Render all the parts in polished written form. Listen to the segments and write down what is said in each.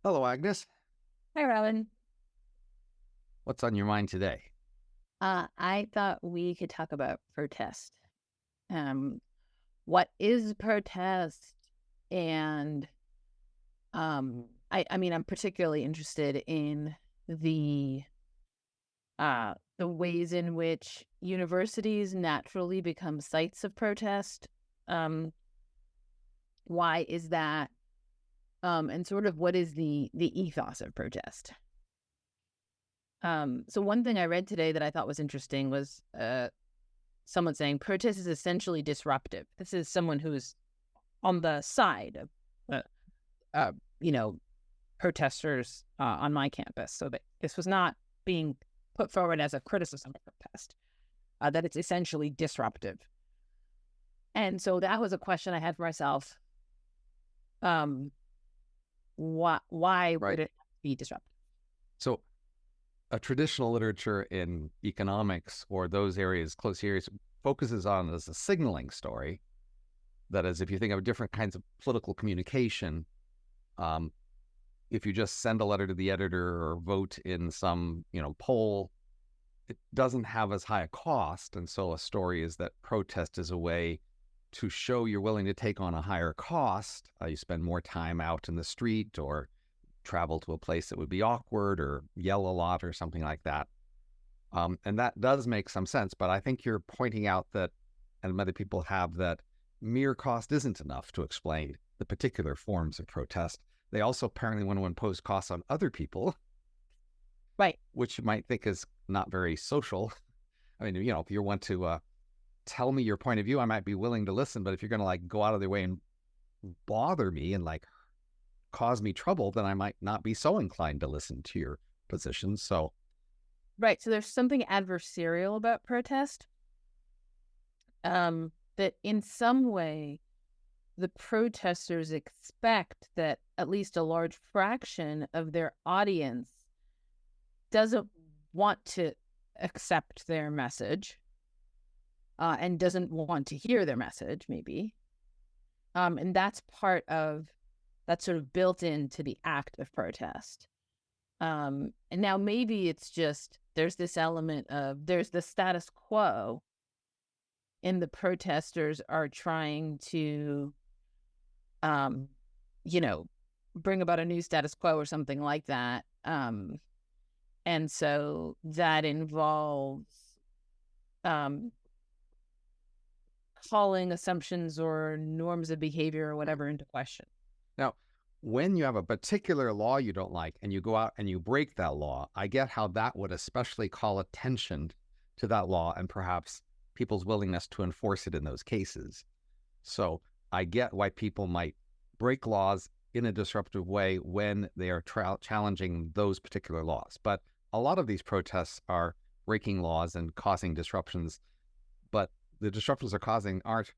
Hello, Agnes. Hi, Robin. What's on your mind today? I thought we could talk about protest. Um, what is protest? And I mean, I'm particularly interested in the the ways in which universities naturally become sites of protest. Um, why is that? And sort of what is the ethos of protest? So one thing I read today that I thought was interesting was someone saying protest is essentially disruptive. This is someone who's on the side of, uh, uh, you know, protesters on my campus. So that this was not being put forward as a criticism of protest, that it's essentially disruptive. And so that was a question I had for myself. Um, why would Right. it be disruptive? So, a traditional literature in economics or those areas, close areas, focuses on as a signaling story. That is, if you think of different kinds of political communication, um, if you just send a letter to the editor or vote in some, poll, it doesn't have as high a cost. And so a story is that protest is a way to show you're willing to take on a higher cost. You spend more time out in the street or travel to a place that would be awkward or yell a lot or something like that. And that does make some sense. But I think you're pointing out that, and many people have, that mere cost isn't enough to explain the particular forms of protest. They also apparently want to impose costs on other people, Right. which you might think is not very social. I mean, if you want to tell me your point of view, I might be willing to listen. But if you're going to go out of their way and bother me and cause me trouble, then I might not be so inclined to listen to your position. So, Right. So there's something adversarial about protest. That in some way the protesters expect that at least a large fraction of their audience doesn't want to accept their message, and doesn't want to hear their message, maybe. And that's sort of built into the act of protest. And now maybe it's just there's this element of there's the status quo, and the protesters are trying to um, you know, bring about a new status quo or something like that. And so that involves um, calling assumptions or norms of behavior or whatever into question. now, when you have a particular law you don't like and you go out and you break that law, I get how that would especially call attention to that law and perhaps people's willingness to enforce it in those cases. So I get why people might break laws in a disruptive way when they are challenging those particular laws. But a lot of these protests are breaking laws and causing disruptions, but the disruptions are causing aren't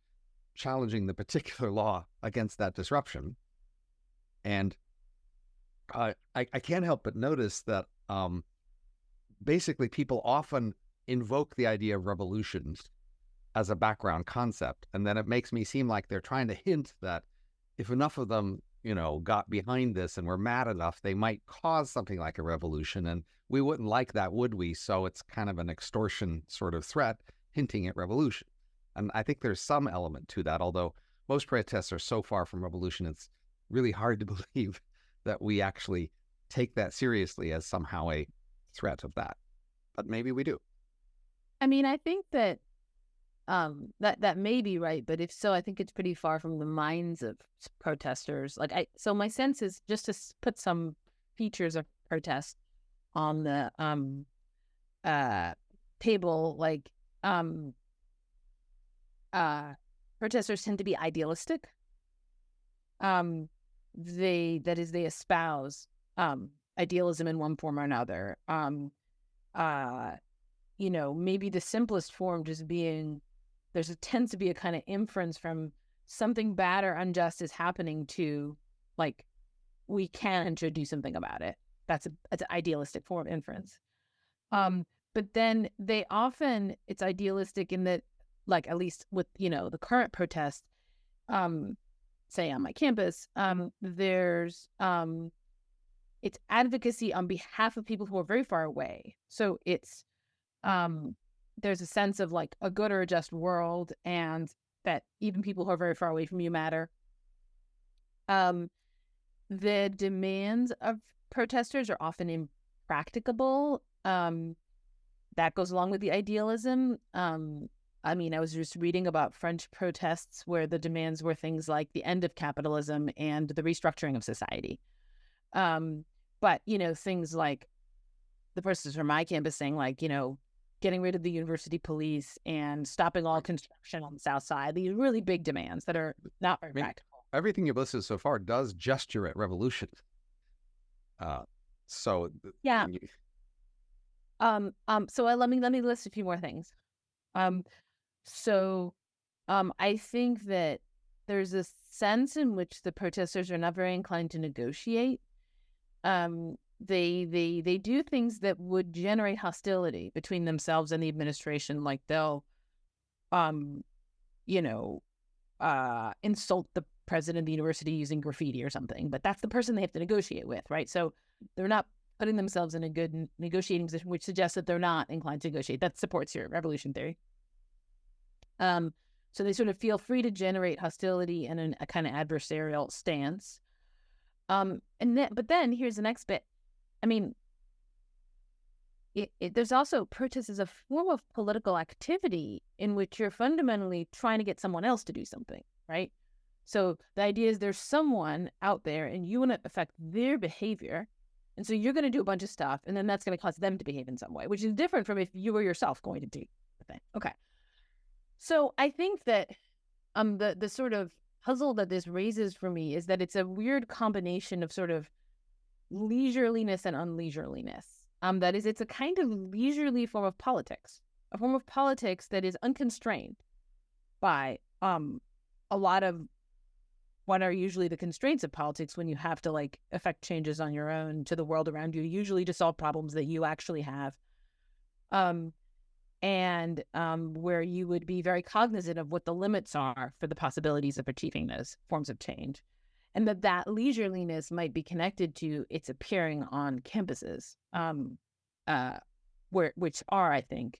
challenging the particular law against that disruption. And I can't help but notice that basically people often invoke the idea of revolutions as a background concept. And then it makes me seem like they're trying to hint that if enough of them, got behind this and were mad enough, they might cause something like a revolution. And we wouldn't like that, would we? So it's kind of an extortion sort of threat hinting at revolution. And I think there's some element to that, although most protests are so far from revolution, it's really hard to believe that we actually take that seriously as somehow a threat of that. But maybe we do. I mean, I think that that may be right, but if so, I think it's pretty far from the minds of protesters. So my sense is just to put some features of protest on the uh table, um uh protesters tend to be idealistic. Um they espouse idealism in one form or another. Uh maybe the simplest form just being tends to be a kind of inference from something bad or unjust is happening to, like, we can do something about it. That's an idealistic form of inference. But then it's idealistic in that, like, at least with, the current protest, say on my campus, there's it's advocacy on behalf of people who are very far away. So it's there's a sense of like a good or a just world, and that even people who are very far away from you matter. The demands of protesters are often impracticable. That goes along with the idealism. I mean, I was just reading about French protests where the demands were things like the end of capitalism and the restructuring of society. But, things like the persons from my campus saying, like, getting rid of the university police and stopping all construction on the South Side. These really big demands that are not very practical. Everything you've listed so far does gesture at revolution. So yeah. So let me list a few more things. I think that there's a sense in which the protesters are not very inclined to negotiate. They do things that would generate hostility between themselves and the administration. Like they'll, insult the president of the university using graffiti or something, but that's the person they have to negotiate with, right? So they're not putting themselves in a good negotiating position, which suggests that they're not inclined to negotiate. That supports your revolution theory. So they sort of feel free to generate hostility and a kind of adversarial stance. But then here's the next bit. I mean, there's also protest as a form of political activity in which you're fundamentally trying to get someone else to do something, right? So the idea is there's someone out there and you want to affect their behavior. And so you're going to do a bunch of stuff, and then that's going to cause them to behave in some way, which is different from if you were yourself going to do the thing. Okay. So I think that the sort of puzzle that this raises for me is that it's a weird combination of sort of leisureliness and unleisureliness. That is, it's a kind of leisurely form of politics, a form of politics that is unconstrained by a lot of what are usually the constraints of politics when you have to like affect changes on your own to the world around you, usually to solve problems that you actually have. And where you would be very cognizant of what the limits are for the possibilities of achieving those forms of change. And that leisureliness might be connected to its appearing on campuses, which are, I think,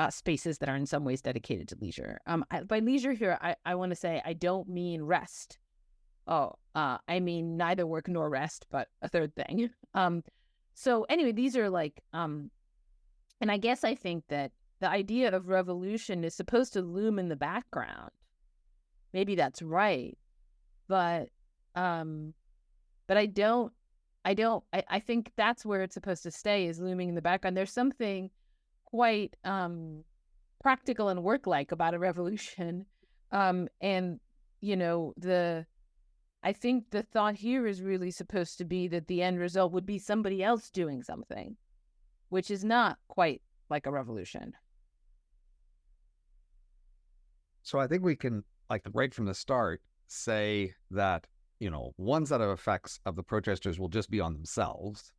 spaces that are in some ways dedicated to leisure. By leisure here, I want to say I don't mean rest. I mean neither work nor rest, but a third thing. So anyway, these are like, and I guess I think that the idea of revolution is supposed to loom in the background. Maybe that's right, but I think that's where it's supposed to stay, is looming in the background. There's something quite practical and work-like about a revolution, and I think the thought here is really supposed to be that the end result would be somebody else doing something, which is not quite like a revolution. So I think we can, like right from the start, say that, one set of effects of the protesters will just be on themselves.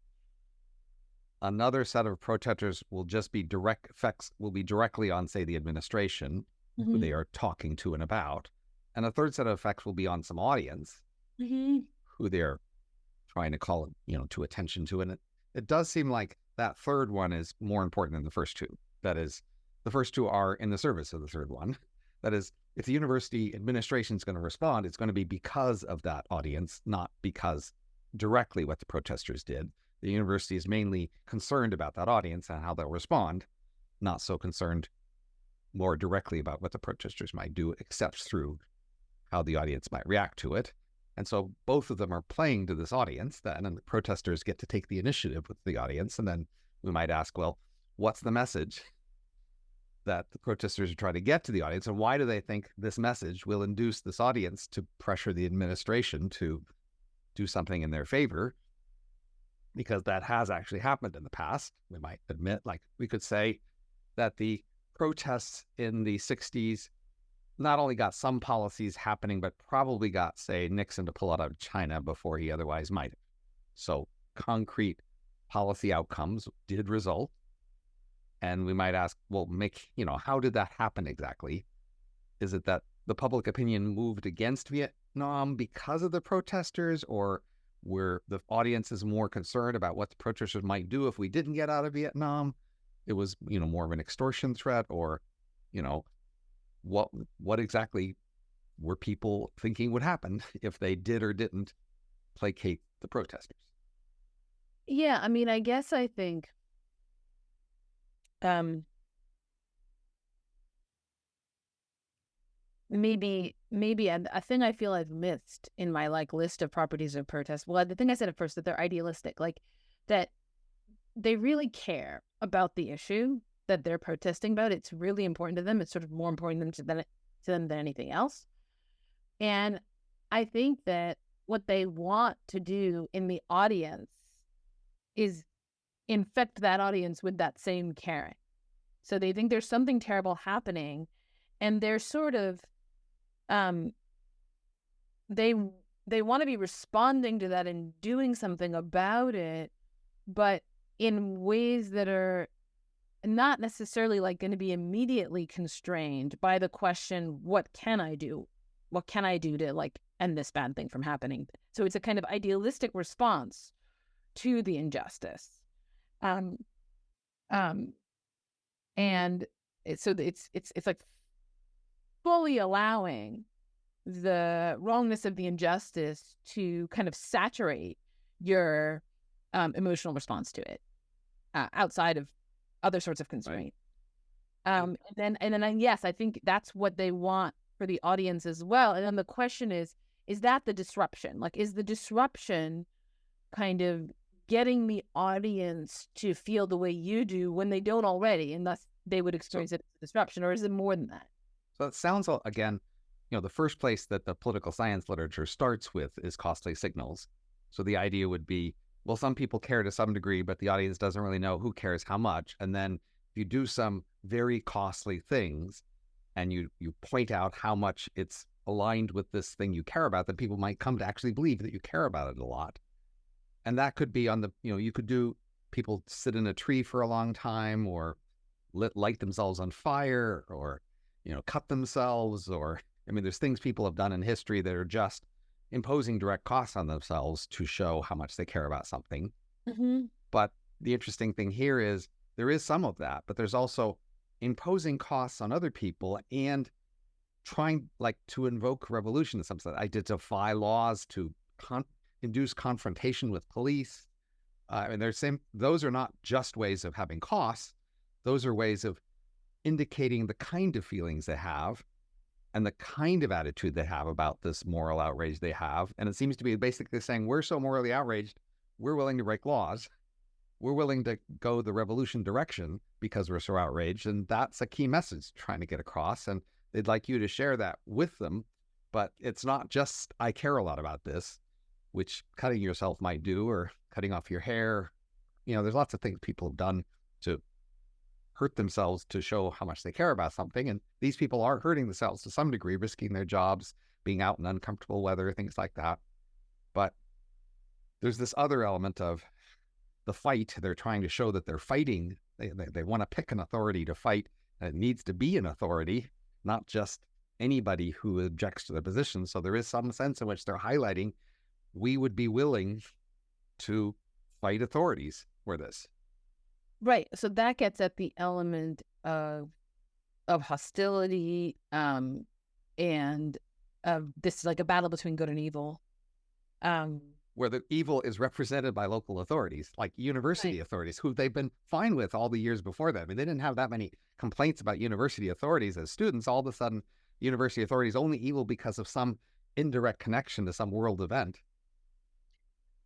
Another set of protesters will just be direct effects, will be directly on, say, the administration, mm-hmm. who they are talking to and about. And a third set of effects will be on some audience, mm-hmm. who they're trying to call, to attention to. And it does seem like that third one is more important than the first two. That is, the first two are in the service of the third one. That is, if the university administration is going to respond, it's going to be because of that audience, not because directly what the protesters did. The university is mainly concerned about that audience and how they'll respond, not so concerned more directly about what the protesters might do, except through how the audience might react to it. And so both of them are playing to this audience then, and the protesters get to take the initiative with the audience. And then we might ask, well, what's the message that the protesters are trying to get to the audience, and why do they think this message will induce this audience to pressure the administration to do something in their favor? Because that has actually happened in the past. We might admit, like we could say that the protests in the 60s not only got some policies happening, but probably got, say, Nixon to pull out of China before he otherwise might have. So concrete policy outcomes did result. And we might ask, well, how did that happen exactly? Is it that the public opinion moved against Vietnam because of the protesters, or where the audience is more concerned about what the protesters might do if we didn't get out of Vietnam. It was, more of an extortion threat, or, what exactly were people thinking would happen if they did or didn't placate the protesters? Yeah, I mean, I guess I think maybe a thing I feel I've missed in my list of properties of protest. Well, the thing I said at first, that they're idealistic, like that they really care about the issue that they're protesting about. It's really important to them. It's sort of more important to them than anything else. And I think that what they want to do in the audience is infect that audience with that same caring. So they think there's something terrible happening, and they're sort of they want to be responding to that and doing something about it, but in ways that are not necessarily like going to be immediately constrained by the question, what can I do? What can I do to like end this bad thing from happening? So it's a kind of idealistic response to the injustice. Um, and it's like fully allowing the wrongness of the injustice to kind of saturate your emotional response to it, outside of other sorts of constraint. Right. And then yes, I think that's what they want for the audience as well. And then the question is that the disruption? Like, is the disruption kind of getting the audience to feel the way you do when they don't already, and thus they would experience it as a disruption, or is it more than that? So it sounds, again, the first place that the political science literature starts with is costly signals. So the idea would be, well, some people care to some degree, but the audience doesn't really know who cares how much. And then if you do some very costly things and you point out how much it's aligned with this thing you care about, then people might come to actually believe that you care about it a lot. And that could be on the, you could do people sit in a tree for a long time, or light themselves on fire, or, cut themselves, or, there's things people have done in history that are just imposing direct costs on themselves to show how much they care about something. Mm-hmm. But the interesting thing here is there is some of that, but there's also imposing costs on other people and trying to invoke revolution in some sense. I defy laws to induce confrontation with police. Those are not just ways of having costs. Those are ways of indicating the kind of feelings they have and the kind of attitude they have about this moral outrage they have. And it seems to be basically saying, we're so morally outraged, we're willing to break laws. We're willing to go the revolution direction because we're so outraged. And that's a key message trying to get across. And they'd like you to share that with them. But it's not just, I care a lot about this, which cutting yourself might do, or cutting off your hair. There's lots of things people have done to hurt themselves to show how much they care about something. And these people are hurting themselves to some degree, risking their jobs, being out in uncomfortable weather, things like that. But there's this other element of the fight. They're trying to show that they're fighting. They want to pick an authority to fight. And it needs to be an authority, not just anybody who objects to their position. So there is some sense in which they're highlighting, we would be willing to fight authorities for this. Right. So that gets at the element of hostility, and of this, like a battle between good and evil. Where the evil is represented by local authorities, like university authorities, who they've been fine with all the years before that. They didn't have that many complaints about university authorities as students. All of a sudden, university authorities only evil because of some indirect connection to some world event.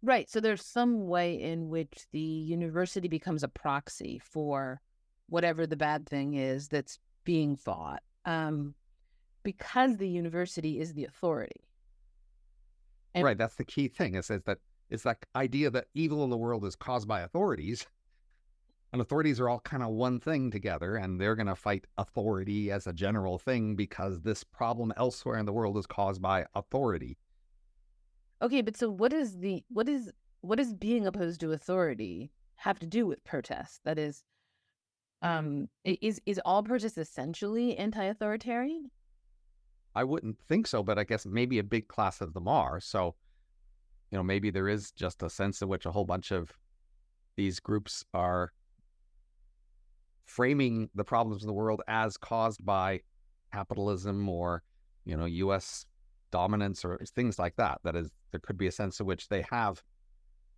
Right. So there's some way in which the university becomes a proxy for whatever the bad thing is that's being fought, because the university is the authority. And right. That's the key thing. It's that idea that evil in the world is caused by authorities. And authorities are all kind of one thing together, and they're going to fight authority as a general thing because this problem elsewhere in the world is caused by authority. Okay, but so what does being opposed to authority have to do with protest? That is all protest essentially anti-authoritarian? I wouldn't think so, but I guess maybe a big class of them are. So maybe there is just a sense in which a whole bunch of these groups are framing the problems of the world as caused by capitalism or, U.S. dominance or things like that. That is, there could be a sense in which they have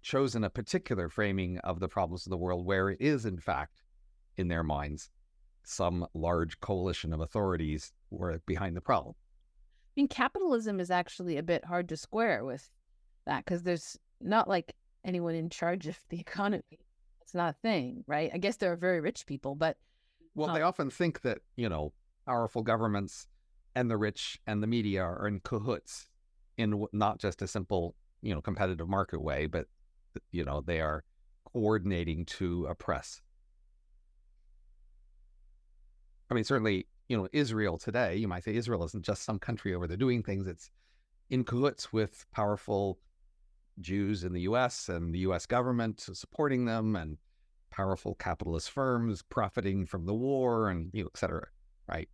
chosen a particular framing of the problems of the world where it is, in fact, in their minds, some large coalition of authorities were behind the problem. I mean, capitalism is actually a bit hard to square with that because there's not like anyone in charge of the economy. It's not a thing, right? I guess there are very rich people, but well, they often think that, powerful governments and the rich and the media are in cahoots in not just a simple, competitive market way, but, they are coordinating to oppress. I mean, certainly, Israel today, you might say Israel isn't just some country over there doing things. It's in cahoots with powerful Jews in the U.S. and the U.S. government supporting them, and powerful capitalist firms profiting from the war, and et cetera, right?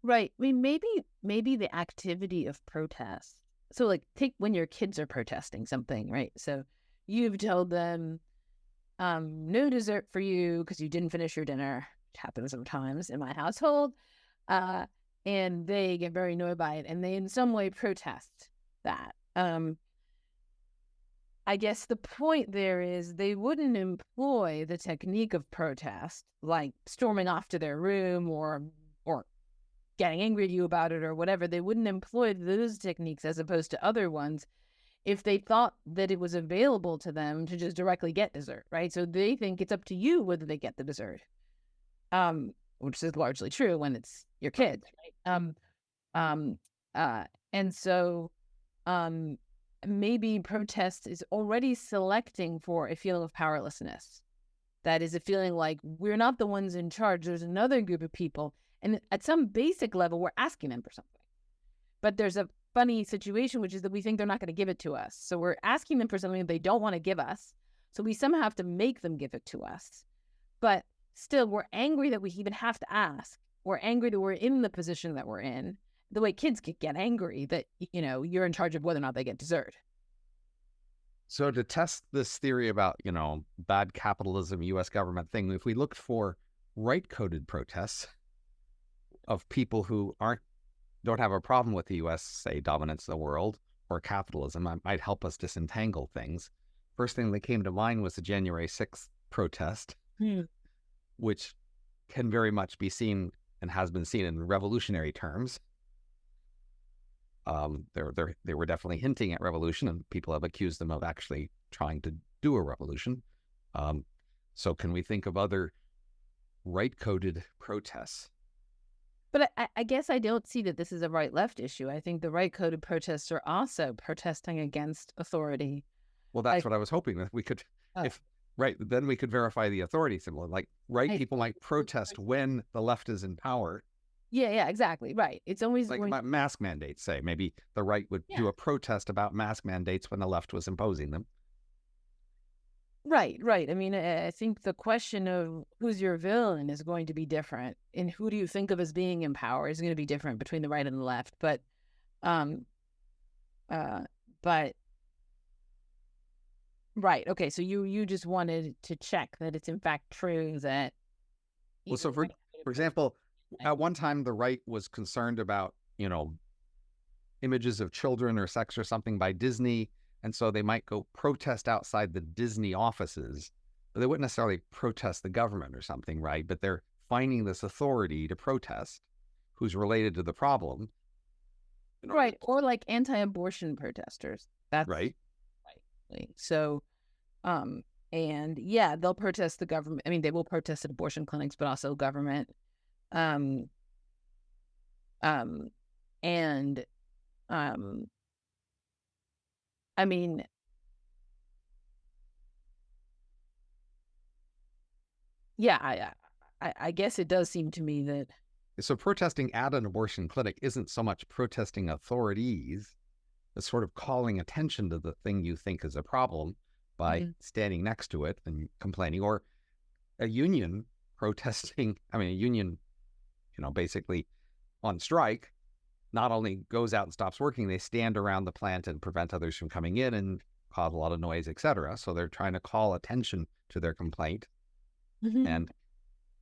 Right. I mean, maybe the activity of protest. So, like, take when your kids are protesting something, right? So, you've told them, no dessert for you because you didn't finish your dinner. Which happens sometimes in my household, and they get very annoyed by it, and they in some way protest that. I guess the point there is they wouldn't employ the technique of protest, like storming off to their room or getting angry at you about it or whatever. They wouldn't employ those techniques as opposed to other ones if they thought that it was available to them to just directly get dessert, right? So they think it's up to you whether they get the dessert, which is largely true when it's your kids, right? And so maybe protest is already selecting for a feeling of powerlessness. That is a feeling like we're not the ones in charge. There's another group of people. And at some basic level, we're asking them for something. But there's a funny situation, which is that we think they're not going to give it to us. So we're asking them for something they don't want to give us. So we somehow have to make them give it to us. But still, we're angry that we even have to ask. We're angry that we're in the position that we're in. The way kids get angry that, you're in charge of whether or not they get dessert. So to test this theory about, bad capitalism, U.S. government thing, if we looked for right-coded protests of people who don't have a problem with the U.S., say, dominance of the world or capitalism, that might help us disentangle things. First thing that came to mind was the January 6th protest, which can very much be seen and has been seen in revolutionary terms. They were definitely hinting at revolution, and people have accused them of actually trying to do a revolution. So can we think of other right-coded protests? But I guess I don't see that this is a right-left issue. I think the right-coded protests are also protesting against authority. Well, that's what I was hoping that we could, then we could verify the authority symbol. Like, people might protest when the left is in power. Yeah, exactly. Right. It's always like about mask mandates, say. Maybe the right would do a protest about mask mandates when the left was imposing them. Right. I mean, I think the question of who's your villain is going to be different, and who do you think of as being in power is going to be different between the right and the left. But right. Okay. So you just wanted to check that it's in fact true that. Well, so for example, at one time the right was concerned about, images of children or sex or something by Disney. And so they might go protest outside the Disney offices, but they wouldn't necessarily protest the government or something, right? But they're finding this authority to protest who's related to the problem. Right. Or like anti-abortion protesters. That's right. So, and yeah, they'll protest the government. I mean, they will protest at abortion clinics, but also government. And I mean, yeah, I guess it does seem to me that. So protesting at an abortion clinic isn't so much protesting authorities, as sort of calling attention to the thing you think is a problem by standing next to it and complaining, or a union protesting. I mean, a union, basically on strike, not only goes out and stops working, they stand around the plant and prevent others from coming in and cause a lot of noise, etc. So they're trying to call attention to their complaint and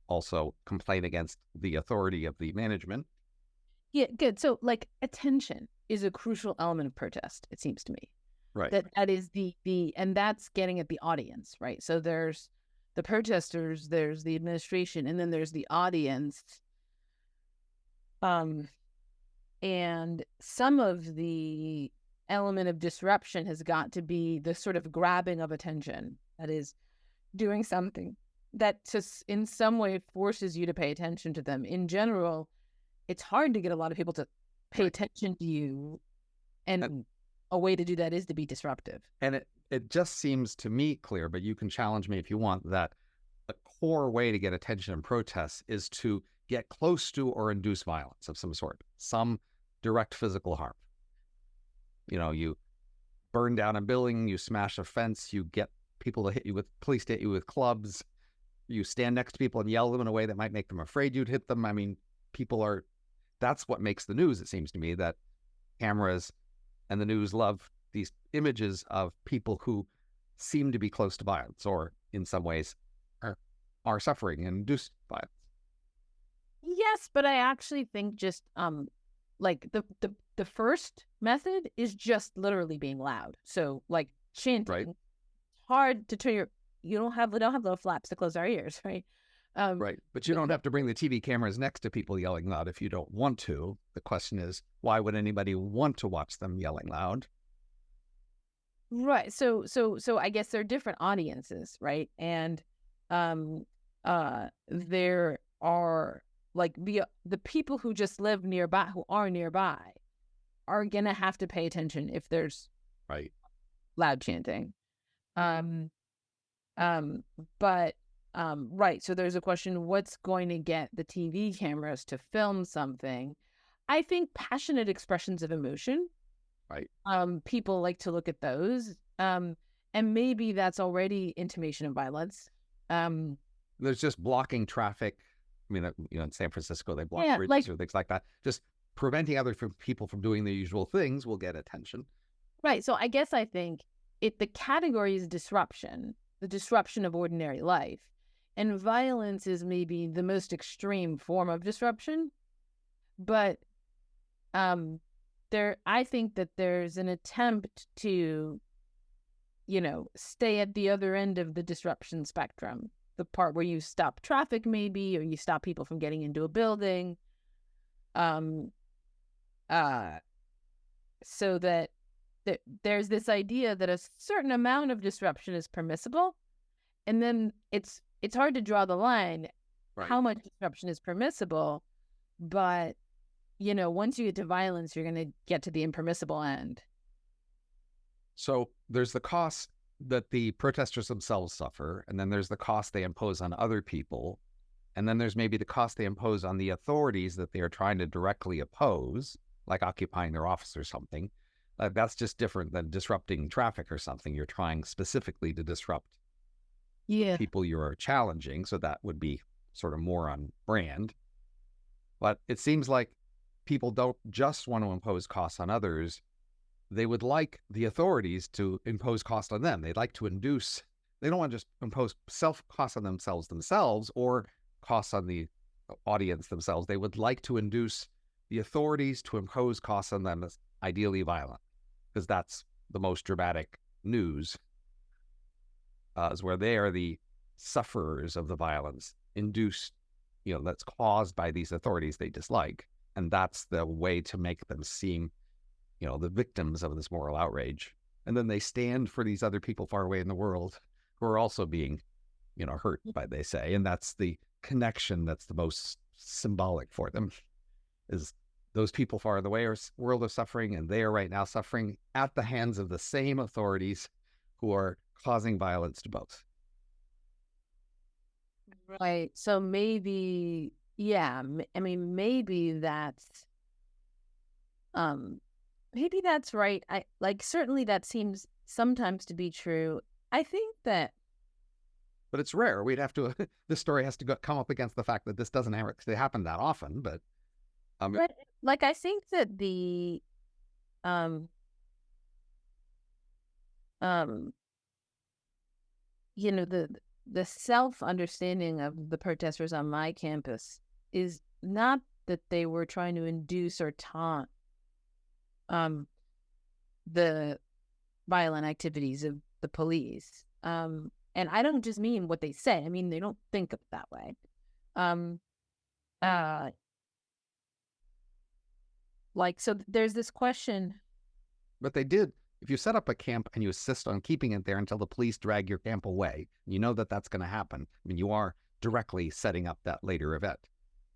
also complain against the authority of the management. Yeah, good. So like attention is a crucial element of protest, it seems to me. Right. That is and that's getting at the audience, right? So there's the protesters, there's the administration, and then there's the audience. And some of the element of disruption has got to be the sort of grabbing of attention. That is doing something that just in some way forces you to pay attention to them. In general, it's hard to get a lot of people to pay attention to you. And a way to do that is to be disruptive. And it just seems to me clear, but you can challenge me if you want, that a core way to get attention in protests is to get close to or induce violence of some sort, some direct physical harm. You burn down a building, you smash a fence, you get people to hit you with, police to hit you with clubs, you stand next to people and yell at them in a way that might make them afraid you'd hit them. I mean, that's what makes the news, it seems to me, that cameras and the news love these images of people who seem to be close to violence or in some ways are suffering and induce violence. Yes, but I actually think just like the first method is just literally being loud. So like chanting. Right. It's hard to turn we don't have little flaps to close our ears, right? Right. But you don't have to bring the TV cameras next to people yelling loud if you don't want to. The question is, why would anybody want to watch them yelling loud? Right. So I guess there are different audiences, right? And there are like the people who just live nearby, who are nearby, are gonna have to pay attention if there's loud chanting. Right. So there's a question, what's going to get the TV cameras to film something? I think passionate expressions of emotion. Right. People like to look at those. And maybe that's already intimation of violence. There's just blocking traffic. I mean, in San Francisco, they block bridges or things like that. Just preventing other people from doing their usual things will get attention. Right. So I guess I think the category is disruption, the disruption of ordinary life. And violence is maybe the most extreme form of disruption. But I think that there's an attempt to, stay at the other end of the disruption spectrum. The part where you stop traffic maybe, or you stop people from getting into a building. So that there's this idea that a certain amount of disruption is permissible. And then it's hard to draw the line, how much disruption is permissible. But, once you get to violence, you're going to get to the impermissible end. So there's the cost that the protesters themselves suffer, and then there's the cost they impose on other people, and then there's maybe the cost they impose on the authorities that they are trying to directly oppose, like occupying their office or something. That's just different than disrupting traffic or something. You're trying specifically to disrupt people you are challenging, so that would be sort of more on brand. But it seems like people don't just want to impose costs on others. They would like the authorities to impose costs on them. They'd like to induce, they don't want to just impose costs on themselves or costs on the audience themselves. They would like to induce the authorities to impose costs on them as ideally violent, because that's the most dramatic news, is where they are the sufferers of the violence induced, that's caused by these authorities they dislike. And that's the way to make them seem, the victims of this moral outrage. And then they stand for these other people far away in the world who are also being, hurt by, they say. And that's the connection that's the most symbolic for them, is those people far away are world of suffering, and they are right now suffering at the hands of the same authorities who are causing violence to both. Right. So maybe, maybe that's, right. Certainly that seems sometimes to be true. I think that. But it's rare. We'd have to, this story has to come up against the fact that this doesn't actually happen that often, but. like, I think that um, um, the self-understanding of the protesters on my campus is not that they were trying to induce or taunt um, the violent activities of the police. And I don't just mean what they say. I mean, they don't think of it that way. Um, uh, so there's this question. But they did. If you set up a camp and you insist on keeping it there until the police drag your camp away, you know that that's going to happen. I mean, you are directly setting up that later event.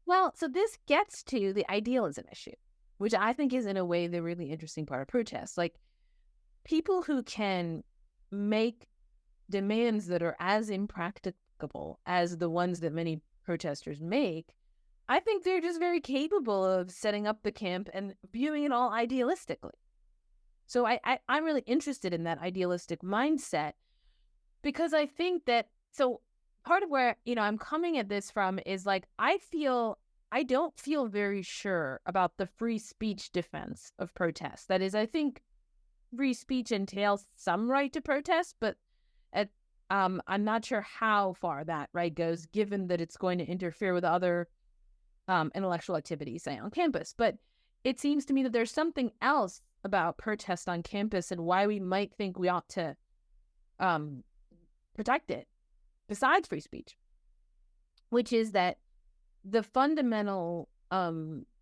Well, so this gets to the idealism issue, which I think is in a way the really interesting part of protests. Like, people who can make demands that are as impracticable as the ones that many protesters make, I think they're just very capable of setting up the camp and viewing it all idealistically. So I'm really interested in that idealistic mindset, because I think that, so part of where, I'm coming at this from is like, I don't feel very sure about the free speech defense of protest. That is, I think free speech entails some right to protest, but I'm not sure how far that right goes, given that it's going to interfere with other intellectual activities, say, on campus. But it seems to me that there's something else about protest on campus and why we might think we ought to protect it, besides free speech, which is that the fundamental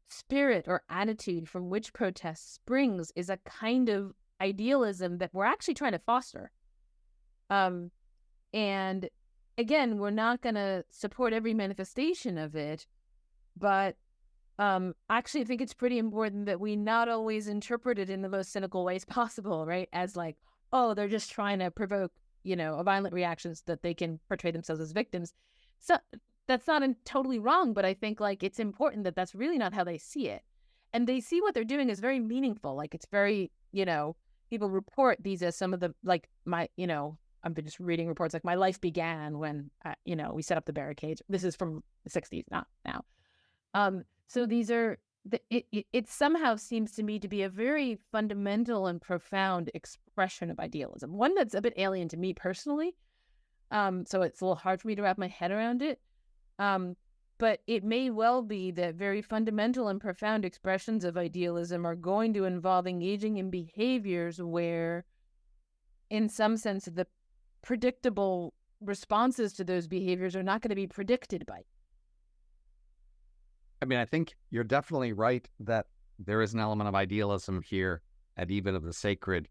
spirit or attitude from which protest springs is a kind of idealism that we're actually trying to foster. And again, we're not going to support every manifestation of it, but actually I think it's pretty important that we not always interpret it in the most cynical ways possible, right? As like, oh, they're just trying to provoke, a violent reaction so that they can portray themselves as victims. So that's not totally wrong, but I think like it's important that that's really not how they see it. And they see what they're doing as very meaningful. Like, it's very, people report these as some of the, like, my, I've been just reading reports like, my life began when, we set up the barricades. This is from the 60s, not now. So these are, it somehow seems to me to be a very fundamental and profound expression of idealism, one that's a bit alien to me personally. So it's a little hard for me to wrap my head around it. But it may well be that very fundamental and profound expressions of idealism are going to involve engaging in behaviors where, in some sense, the predictable responses to those behaviors are not going to be predicted by. I mean, I think you're definitely right that there is an element of idealism here, and even of the sacred,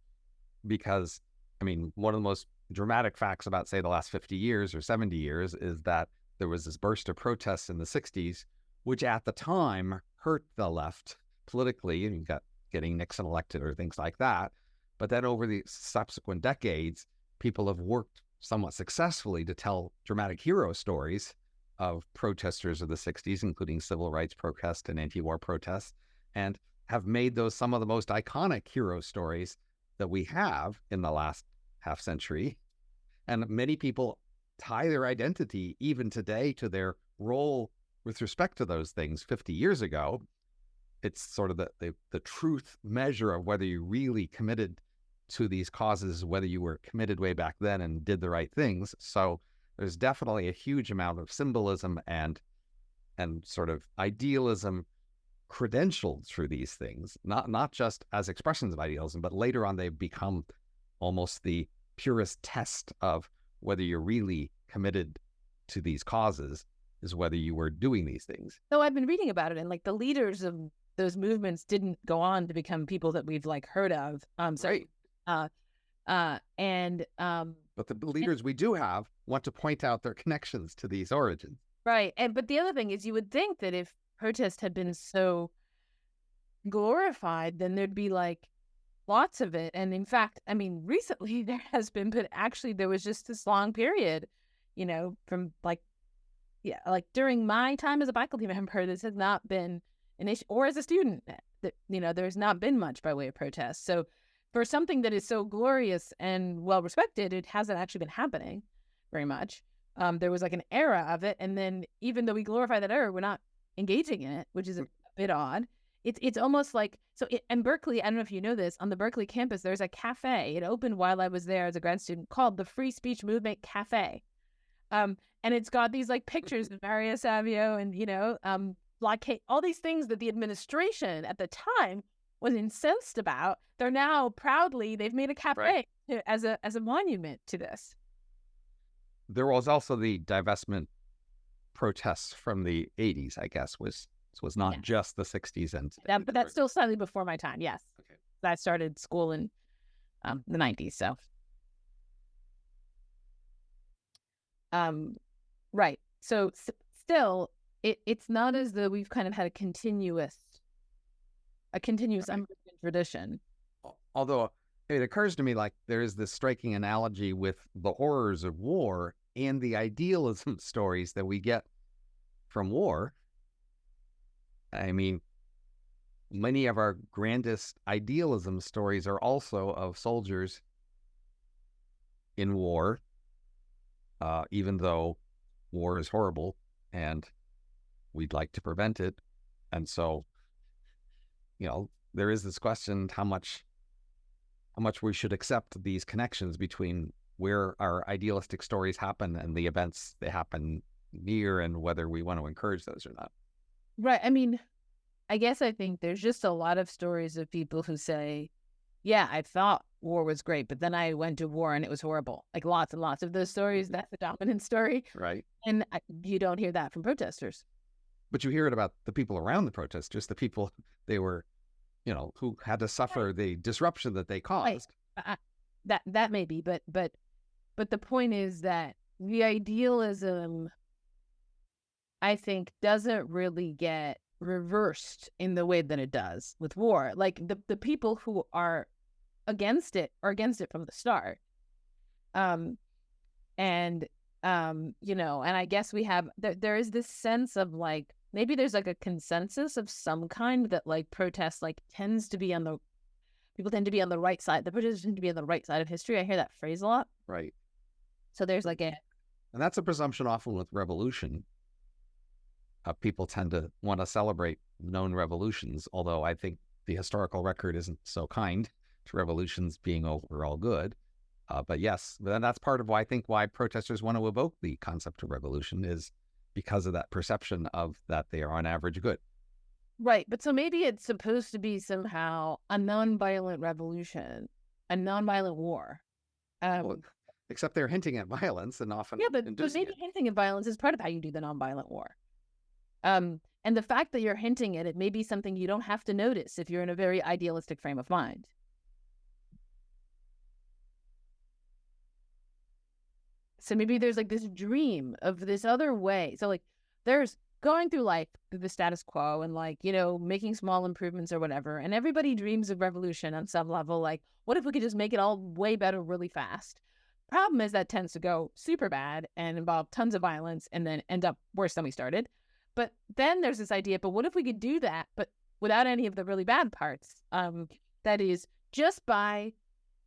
because, I mean, one of the most dramatic facts about, say, the last 50 years or 70 years is that there was this burst of protests in the 60s, which at the time hurt the left politically, and you got getting Nixon elected or things like that. But then over the subsequent decades, people have worked somewhat successfully to tell dramatic hero stories of protesters of the 60s, including civil rights protests and anti-war protests, and have made those some of the most iconic hero stories that we have in the last half century. And many people tie their identity even today to their role with respect to those things 50 years ago. It's sort of the truth measure of whether you really committed to these causes, whether you were committed way back then and did the right things. So there's definitely a huge amount of symbolism and sort of idealism credentialed through these things, not just as expressions of idealism, but later on they've become almost the purest test of whether you're really committed to these causes, is whether you were doing these things. So I've been reading about it, and like the leaders of those movements didn't go on to become people that we've like heard of. Right. But the leaders we do have want to point out their connections to these origins. Right. But the other thing is, you would think that if protest had been so glorified, then there'd be like lots of it. And in fact, I mean, recently there has been, but actually there was just this long period, from like, like during my time as a faculty member, this has not been an issue, or as a student, that, there's not been much by way of protest. So for something that is so glorious and well respected, it hasn't actually been happening very much. There was like an era of it, and then even though we glorify that era, we're not engaging in it, which is a bit odd. It's almost like, and Berkeley, I don't know if you know this, on the Berkeley campus, there's a cafe. It opened while I was there as a grad student called the Free Speech Movement Cafe. And it's got these like pictures of Maria Savio and, blockade, all these things that the administration at the time was incensed about. They're now they've made a cafe as a monument to this. There was also the divestment protests from the 80s, I guess, was not just the 60s. But that's still slightly before my time, yes. Okay. I started school in the 90s, so. Right. So still, it's not as though we've kind of had a continuous tradition. Although it occurs to me like there is this striking analogy with the horrors of war and the idealism stories that we get from war. I mean, many of our grandest idealism stories are also of soldiers in war, even though war is horrible and we'd like to prevent it. And so, there is this question how much we should accept these connections between where our idealistic stories happen and the events they happen near, and whether we want to encourage those or not. Right. I mean, I guess I think there's just a lot of stories of people who say, yeah, I thought war was great, but then I went to war and it was horrible. Like lots and lots of those stories. That's the dominant story. Right. And you don't hear that from protesters. But you hear it about the people around the protesters, the people they were, who had to suffer the disruption that they caused. Right. That may be, but the point is that the idealism, I think, doesn't really get reversed in the way that it does with war. Like the people who are against it from the start. And I guess we have, there is this sense of like, maybe there's like a consensus of some kind that like protests like people tend to be on the right side. The protesters tend to be on the right side of history. I hear that phrase a lot. Right. So there's like and that's a presumption often with revolution. People tend to want to celebrate known revolutions, although I think the historical record isn't so kind to revolutions being overall good. But yes, then that's part of why protesters want to evoke the concept of revolution, is because of that perception of that they are on average good. Right. But so maybe it's supposed to be somehow a nonviolent revolution, a nonviolent war. Except they're hinting at violence and often. Yeah, but maybe hinting at violence is part of how you do the nonviolent war. And the fact that you're hinting at it may be something you don't have to notice if you're in a very idealistic frame of mind. So maybe there's like this dream of this other way. So like there's going through life, the status quo, and like, making small improvements or whatever. And everybody dreams of revolution on some level. Like, what if we could just make it all way better really fast? Problem is that tends to go super bad and involve tons of violence and then end up worse than we started. But then there's this idea, but what if we could do that, but without any of the really bad parts? That is just by,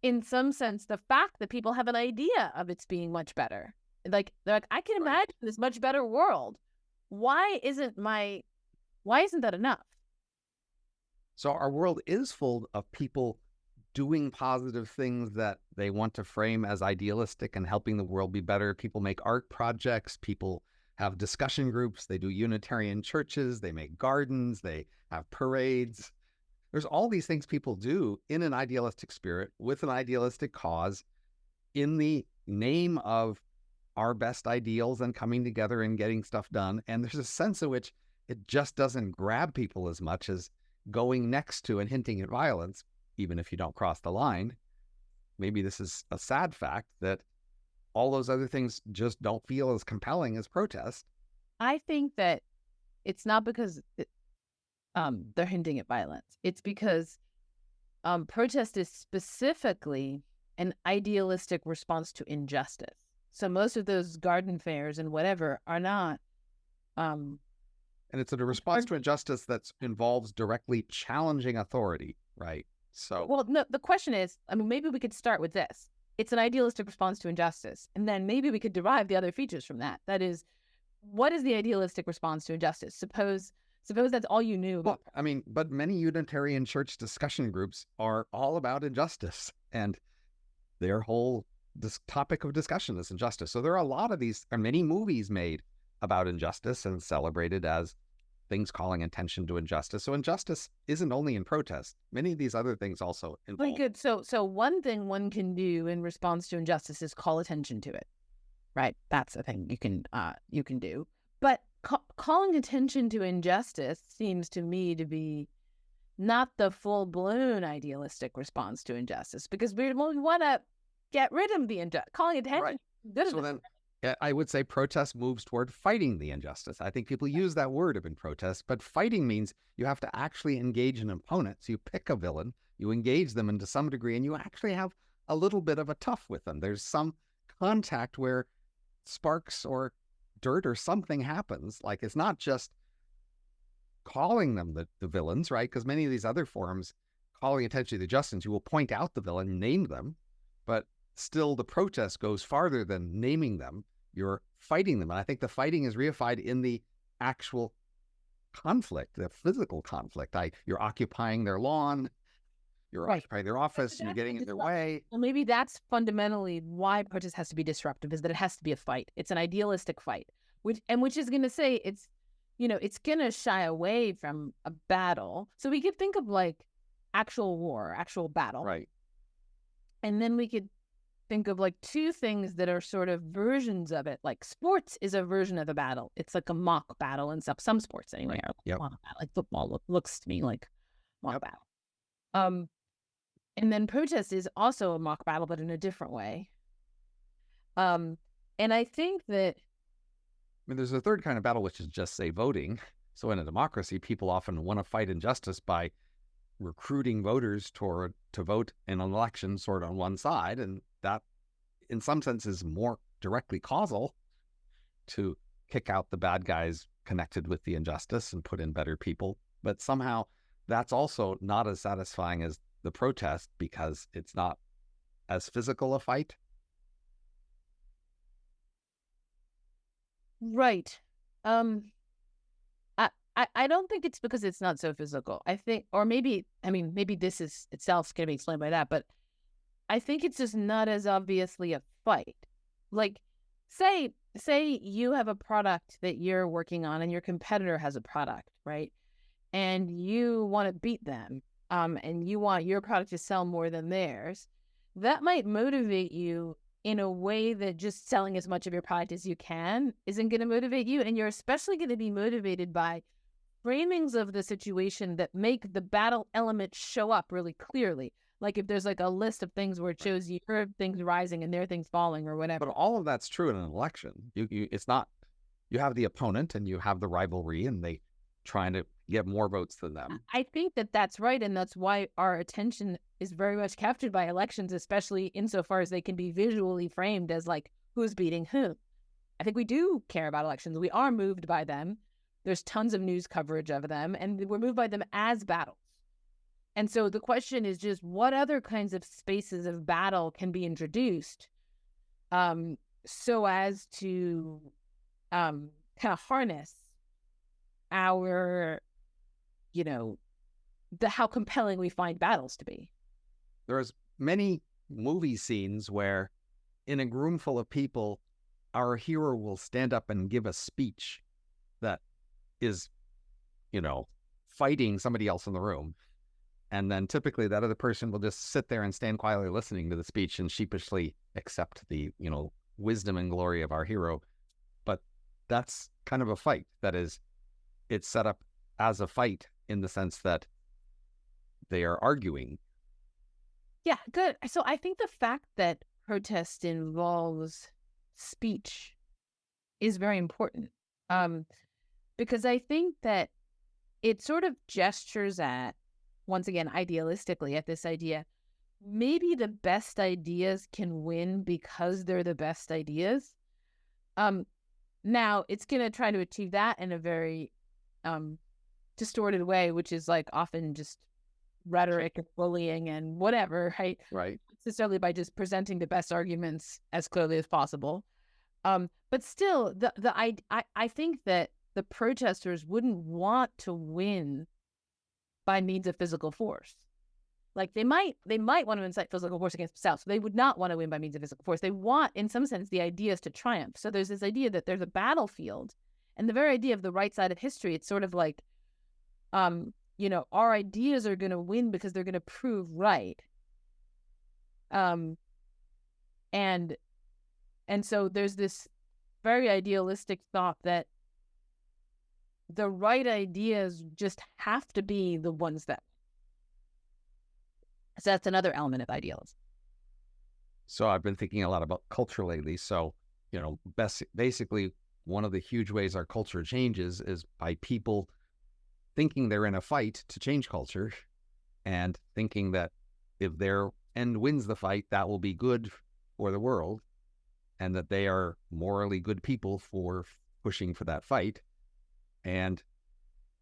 in some sense, the fact that people have an idea of it's being much better. Like, they're like, I can imagine this much better world. Why isn't that enough? So our world is full of people doing positive things that they want to frame as idealistic and helping the world be better. People make art projects, people have discussion groups, they do Unitarian churches, they make gardens, they have parades. There's all these things people do in an idealistic spirit with an idealistic cause in the name of our best ideals and coming together and getting stuff done. And there's a sense in which it just doesn't grab people as much as going next to and hinting at violence, even if you don't cross the line. Maybe this is a sad fact that all those other things just don't feel as compelling as protest. I think that it's not because they're hinting at violence. It's because protest is specifically an idealistic response to injustice. So most of those garden fairs and whatever are not. And it's a response to injustice that involves directly challenging authority, right? So, well, no, the question is, maybe we could start with this. It's an idealistic response to injustice. And then maybe we could derive the other features from that. That is, what is the idealistic response to injustice? Suppose Suppose that's all you knew Well, about. I mean, but many Unitarian Church discussion groups are all about injustice, and their whole topic of discussion is injustice. So there are a lot of these, or many movies made about injustice and celebrated as things calling attention to injustice. So injustice isn't only in protest. Many of these other things also Very involve. good. So one thing one can do in response to injustice is call attention to it, right? That's a thing you can do. But calling attention to injustice seems to me to be not the full-blown idealistic response to injustice, because we want to get rid of the injustice. Calling attention, Right. good So enough. then I would say protest moves toward fighting the injustice. I think people use that word in protest, but fighting means you have to actually engage an opponent. So you pick a villain, you engage them to some degree, and you actually have a little bit of a tough with them. There's some contact where sparks or dirt or something happens. Like, it's not just calling them the villains, right? Because many of these other forums, calling attention to the injustice, you will point out the villain, name them, but still the protest goes farther than naming them. You're fighting them. And I think the fighting is reified in the actual conflict, the physical conflict. You're occupying their lawn, you're Right. occupying their office, and you're getting in their way. Well, maybe that's fundamentally why protest has to be disruptive, is that it has to be a fight. It's an idealistic fight, which is going to say it's going to shy away from a battle. So we could think of like actual war, actual battle. Right. And then we could think of like two things that are sort of versions of it. Like sports is a version of a battle. It's like a mock battle and stuff. Some sports anyway Right. are Yep. mock battle. Like football looks to me like mock battle. And then protest is also a mock battle, but in a different way. And I think that, I mean, there's a third kind of battle, which is just, say, voting. So in a democracy, people often want to fight injustice by recruiting voters to vote in an election sort of on one side. And that, in some sense, is more directly causal to kick out the bad guys connected with the injustice and put in better people. But somehow that's also not as satisfying as the protest, because it's not as physical a fight. right. I don't think it's because it's not so physical. I think, or maybe this is itself going to be explained by that, but I think it's just not as obviously a fight. Like, say you have a product that you're working on and your competitor has a product, right? And you want to beat them, and you want your product to sell more than theirs. That might motivate you in a way that just selling as much of your product as you can isn't going to motivate you. And you're especially going to be motivated by framings of the situation that make the battle element show up really clearly. Like if there's like a list of things where it shows your things rising and their things falling or whatever. But all of that's true in an election. It's not, you have the opponent and you have the rivalry and they trying to get more votes than them. I think that that's right. And that's why our attention is very much captured by elections, especially insofar as they can be visually framed as like who's beating who. I think we do care about elections. We are moved by them. There's tons of news coverage of them, and we're moved by them as battles. And so the question is just what other kinds of spaces of battle can be introduced so as to kind of harness our, how compelling we find battles to be. There's many movie scenes where in a room full of people, our hero will stand up and give a speech that is, fighting somebody else in the room. And then typically that other person will just sit there and stand quietly listening to the speech and sheepishly accept the, wisdom and glory of our hero. But that's kind of a fight. That is, it's set up as a fight in the sense that they are arguing. Yeah, good. So I think the fact that protest involves speech is very important. Because I think that it sort of gestures at, once again, idealistically, at this idea, maybe the best ideas can win because they're the best ideas. Now, it's going to try to achieve that in a very distorted way, which is like often just rhetoric and bullying and whatever, right? Right. Necessarily by just presenting the best arguments as clearly as possible. But still, I think that the protesters wouldn't want to win by means of physical force. Like they might want to incite physical force against themselves. So they would not want to win by means of physical force. They want, in some sense, the ideas to triumph. So there's this idea that there's a battlefield, and the very idea of the right side of history, it's sort of like, our ideas are going to win because they're going to prove right. And so there's this very idealistic thought that the right ideas just have to be the ones that. So that's another element of idealism. So I've been thinking a lot about culture lately. So, basically one of the huge ways our culture changes is by people thinking they're in a fight to change culture and thinking that if their end wins the fight, that will be good for the world and that they are morally good people for pushing for that fight. And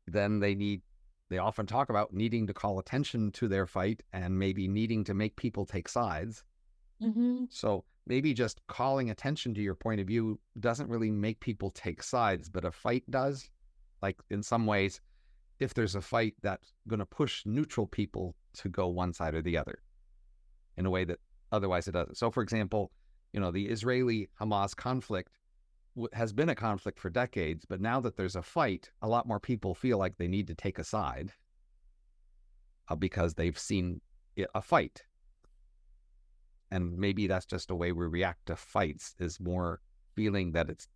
then they often talk about needing to call attention to their fight and maybe needing to make people take sides. Mm-hmm. So maybe just calling attention to your point of view doesn't really make people take sides, but a fight does. Like in some ways, if there's a fight, that's going to push neutral people to go one side or the other in a way that otherwise it doesn't. So for example, the Israeli-Hamas conflict has been a conflict for decades, but now that there's a fight, a lot more people feel like they need to take a side because they've seen a fight. And maybe that's just a way we react to fights, is more feeling that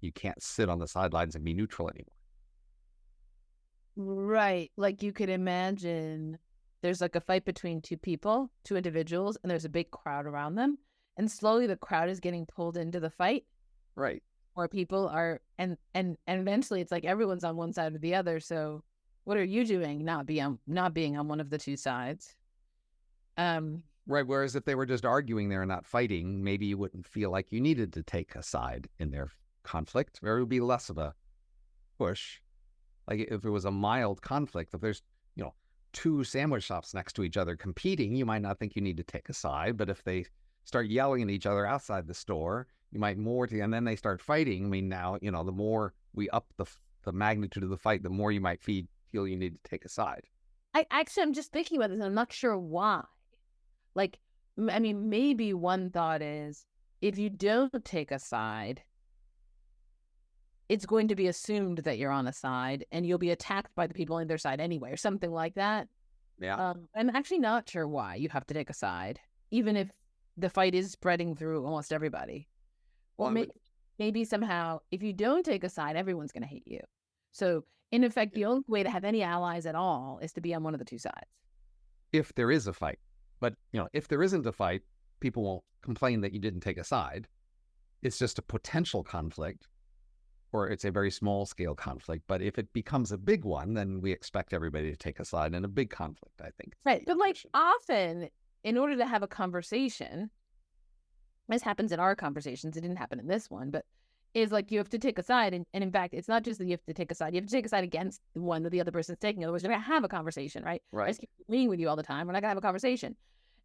you can't sit on the sidelines and be neutral anymore. Right. Like you could imagine there's like a fight between two individuals, and there's a big crowd around them. And slowly the crowd is getting pulled into the fight. Right. More people are, and eventually it's like everyone's on one side or the other. So what are you doing? Not being on one of the two sides. Right. Whereas if they were just arguing there and not fighting, maybe you wouldn't feel like you needed to take a side in their conflict, or it would be less of a push. Like if it was a mild conflict, if there's, two sandwich shops next to each other competing, you might not think you need to take a side. But if they start yelling at each other outside the store, you might and then they start fighting. I mean, now, the more we up the magnitude of the fight, the more you might feel you need to take a side. I'm just thinking about this, and I'm not sure why. Like, I mean, maybe one thought is if you don't take a side, it's going to be assumed that you're on a side and you'll be attacked by the people on their side anyway, or something like that. Yeah. I'm actually not sure why you have to take a side, even if the fight is spreading through almost everybody. Well, maybe somehow, if you don't take a side, everyone's going to hate you. So, in effect, the only way to have any allies at all is to be on one of the two sides. If there is a fight. But, if there isn't a fight, people won't complain that you didn't take a side. It's just a potential conflict, or it's a very small-scale conflict. But if it becomes a big one, then we expect everybody to take a side in a big conflict, I think. Right. But, often, in order to have a conversation, this happens in our conversations, it didn't happen in this one, but is like you have to take a side. And in fact, it's not just that you have to take a side. You have to take a side against the one that the other person's taking. Otherwise, you're going to have a conversation, right? Right. I just keep agreeing with you all the time. We're not going to have a conversation.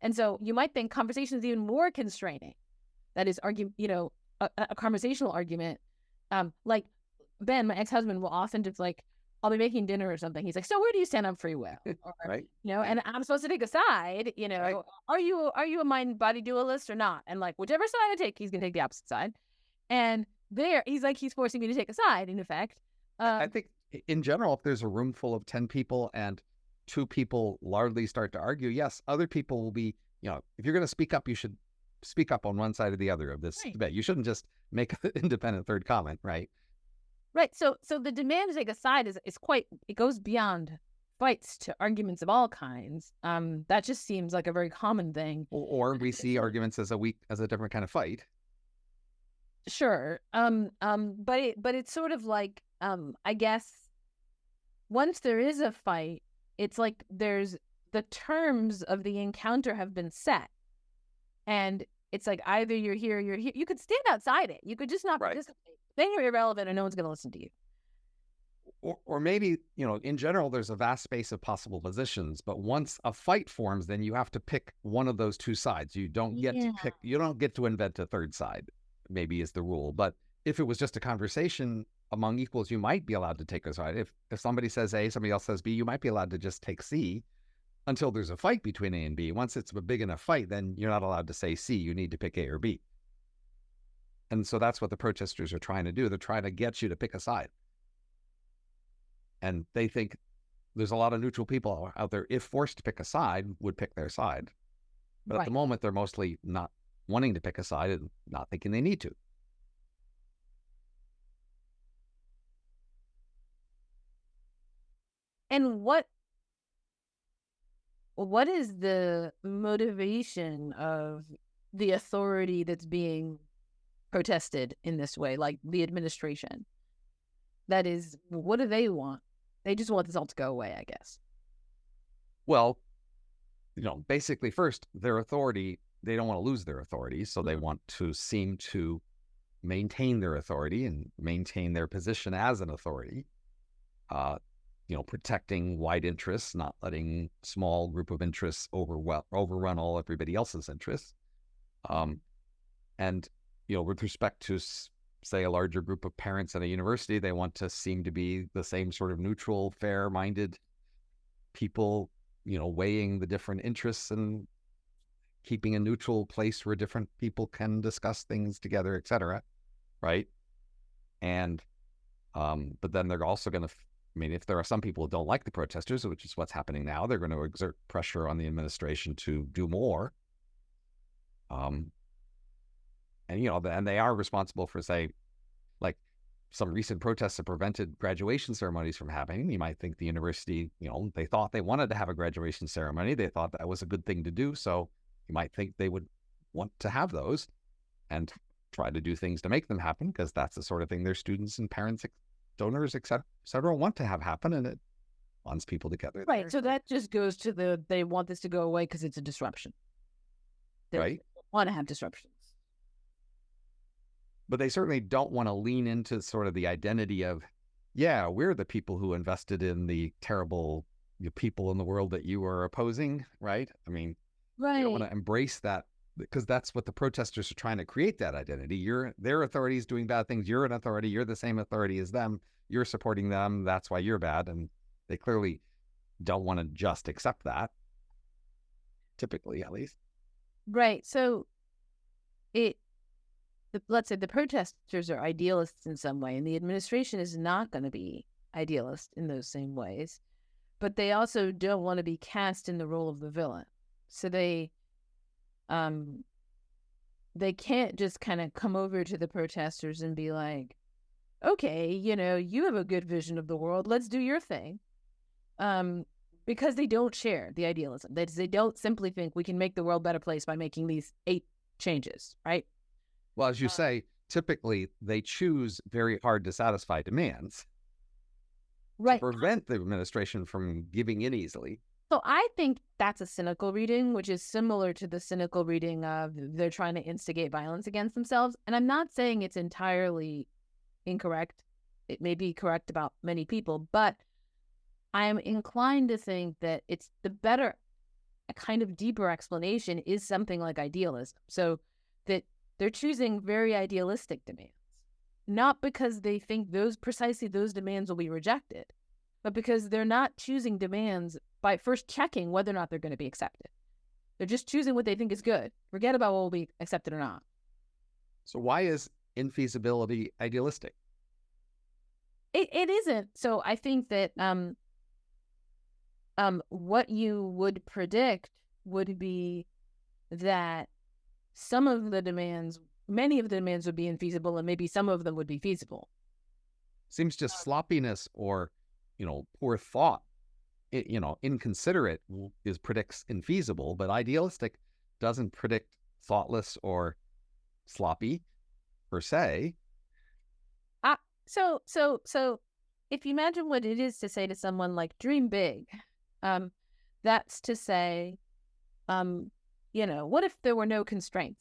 And so you might think conversation is even more constraining. That is, a conversational argument. Like Ben, my ex-husband, will often just I'll be making dinner or something. He's like, so where do you stand on free will? Or, right. And I'm supposed to take a side, Right. Are you a mind-body dualist or not? And whichever side I take, he's going to take the opposite side. And he's forcing me to take a side, in effect. I think in general, if there's a room full of 10 people and 2 people largely start to argue, yes, other people will be, if you're going to speak up, you should speak up on one side or the other of this debate. You shouldn't just make an independent third comment, right? Right. So the demand to take a side it goes beyond fights to arguments of all kinds. That just seems like a very common thing. Or we see arguments as a different kind of fight. Sure. But it's sort of like, I guess once there is a fight, it's like there's the terms of the encounter have been set. And it's like either you're here or you're here. You could stand outside it. You could just not participate. Then you're irrelevant and no one's going to listen to you. Or maybe, in general, there's a vast space of possible positions. But once a fight forms, then you have to pick one of those two sides. You don't get to invent a third side, maybe is the rule. But if it was just a conversation among equals, you might be allowed to take a side. If somebody says A, somebody else says B, you might be allowed to just take C until there's a fight between A and B. Once it's a big enough fight, then you're not allowed to say C. You need to pick A or B. And so that's what the protesters are trying to do. They're trying to get you to pick a side. And they think there's a lot of neutral people out there, if forced to pick a side, would pick their side. But at the moment, they're mostly not wanting to pick a side and not thinking they need to. And what is the motivation of the authority that's being protested in this way, like the administration? That is, what do they want? They just want this all to go away, I guess. Well, basically, first, their authority, they don't want to lose their authority, so they want to seem to maintain their authority and maintain their position as an authority, protecting wide interests, not letting small group of interests overrun everybody else's interests. And, with respect to, say, a larger group of parents at a university, they want to seem to be the same sort of neutral, fair-minded people, weighing the different interests and keeping a neutral place where different people can discuss things together, etc. Right? And, but then they're also going to, if there are some people who don't like the protesters, which is what's happening now, they're going to exert pressure on the administration to do more. And they are responsible for, say, like some recent protests that prevented graduation ceremonies from happening. You might think the university, they thought they wanted to have a graduation ceremony. They thought that was a good thing to do. So you might think they would want to have those and try to do things to make them happen, because that's the sort of thing their students and parents, donors, et cetera, want to have happen, and it bonds people together. Right. So that just goes to they want this to go away because it's a disruption. They want to have disruptions. But they certainly don't want to lean into sort of the identity of, yeah, we're the people who invested in the terrible people in the world that you are opposing, right? They don't want to embrace that, because that's what the protesters are trying to create, that identity. Their authority is doing bad things. You're an authority. You're the same authority as them. You're supporting them. That's why you're bad. And they clearly don't want to just accept that, typically, at least. Right. So let's say the protesters are idealists in some way, and the administration is not going to be idealist in those same ways, but they also don't want to be cast in the role of the villain. So they can't just kind of come over to the protesters and be like, okay, you have a good vision of the world, let's do your thing. Because they don't share the idealism. They don't simply think we can make the world a better place by making these 8 changes, right? Well, as you say, typically they choose very hard to satisfy demands, to prevent the administration from giving in easily. So I think that's a cynical reading, which is similar to the cynical reading of they're trying to instigate violence against themselves. And I'm not saying it's entirely incorrect. It may be correct about many people, but I am inclined to think that it's the better, a kind of deeper explanation is something like idealism. So that they're choosing very idealistic demands, not because they think precisely those demands will be rejected, but because they're not choosing demands by first checking whether or not they're going to be accepted. They're just choosing what they think is good. Forget about what will be accepted or not. So why is infeasibility idealistic? It isn't. So I think that what you would predict would be that many of the demands would be infeasible, and maybe some of them would be feasible. Seems just sloppiness or, poor thought, inconsiderate predicts infeasible, but idealistic doesn't predict thoughtless or sloppy per se. So if you imagine what it is to say to someone like dream big, that's to say, what if there were no constraints?